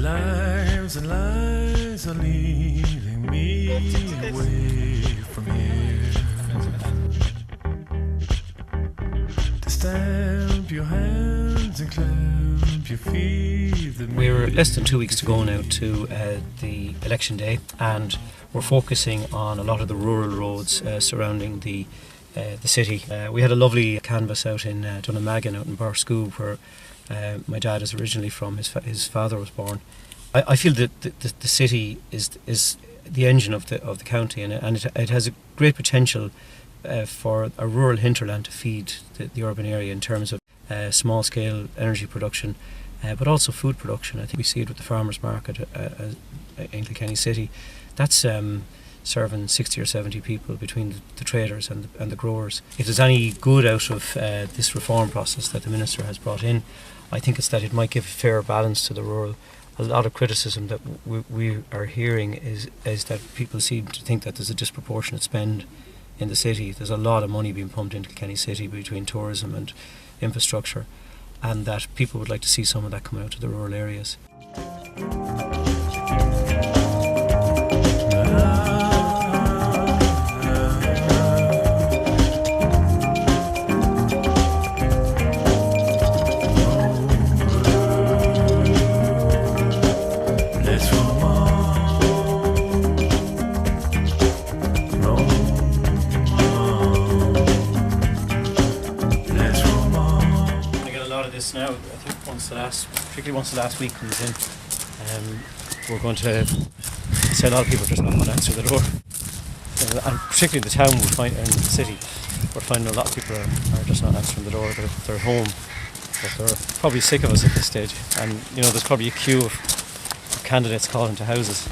Lives and lies are leading me away from here. To stamp your hands and clamp your feet. We're less than 2 weeks to go now to the election day, and we're focusing on a lot of the rural roads surrounding the city. We had a lovely canvass out in Dunnamaggin, out in Barscoop, where my dad is originally from. His father was born. I feel that the city is the engine of the county, and it has a great potential for a rural hinterland to feed the urban area in terms of small scale energy production, but also food production. I think we see it with the farmers market in Kilkenny City. That's serving 60 or 70 people between the traders and the growers. If there's any good out of this reform process that the Minister has brought in, I think it's that it might give a fair balance to the rural. A lot of criticism that we are hearing is that people seem to think that there's a disproportionate spend in the city. There's a lot of money being pumped into Kilkenny City between tourism and infrastructure, and that people would like to see some of that coming out to the rural areas. Now, I think particularly once the last week comes in, we're going to say a lot of people just not going to answer the door, and particularly in the town, in the city, we're finding a lot of people are just not answering the door. They're home, but they're probably sick of us at this stage, and there's probably a queue of candidates calling to houses.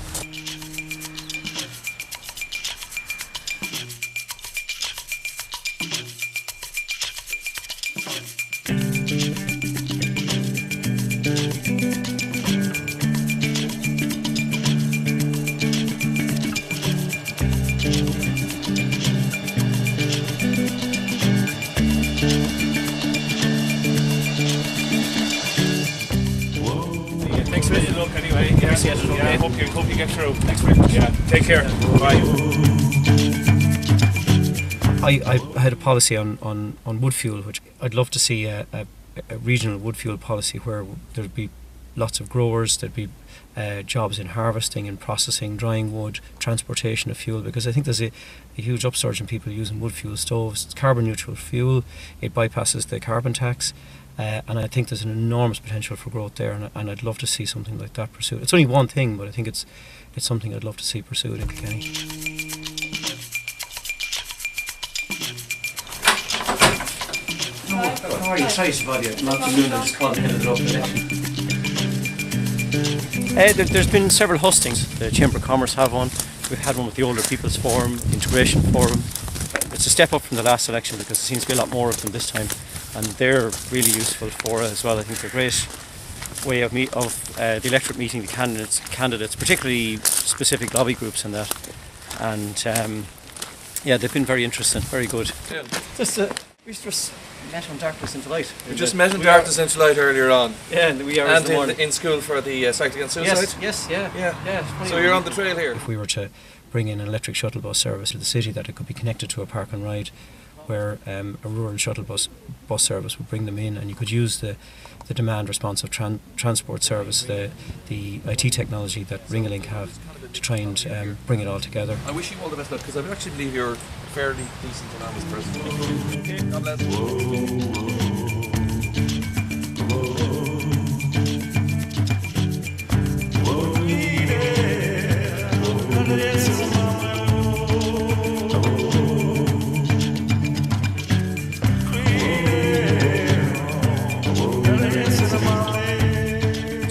Thanks for the look anyway. Yeah, okay. Hope you get through. Thanks very much. Yeah, take care. Bye. I had a policy on wood fuel, which I'd love to see a regional wood fuel policy where there'd be lots of growers, there'd be jobs in harvesting and processing, drying wood, transportation of fuel, because I think there's a huge upsurge in people using wood fuel stoves. It's carbon neutral fuel, it bypasses the carbon tax, and I think there's an enormous potential for growth there, and I'd love to see something like that pursued. It's only one thing, but I think it's something I'd love to see pursued in Kilkenny. How are you? Sorry to bother you. Malcolm Noonan just called ahead of the local election. There's been several hustings. The Chamber of Commerce have one. We've had one with the Older People's Forum, Integration Forum. It's a step up from the last election because there seems to be a lot more of them this time, and they're really useful for as well. I think they're a great way of the electorate meeting the candidates, particularly specific lobby groups and that. And they've been very interesting, very good. Yeah. We just met on Darkness into Light. We just met on Darkness into Light earlier on. Yeah, in the wee hours of the morning. In school for the Cycling Against Suicide? Yes, yeah. So you're on the trail here? If we were to bring in an electric shuttle bus service to the city, that it could be connected to a park and ride, where a rural shuttle bus service would bring them in, and you could use the demand responsive transport service, the IT technology that Ringalink have to try and bring it all together. I wish you all the best luck, because I actually believe you're a fairly decent and honest person. Okay, God bless.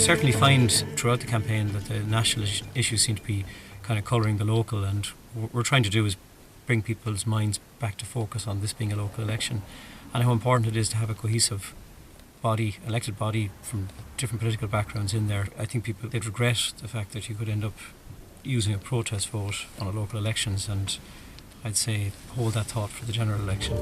Certainly find throughout the campaign that the national issues seem to be kind of colouring the local, and what we're trying to do is bring people's minds back to focus on this being a local election and how important it is to have a cohesive elected body from different political backgrounds in there. I think they'd regret the fact that you could end up using a protest vote on a local elections, and I'd say hold that thought for the general election.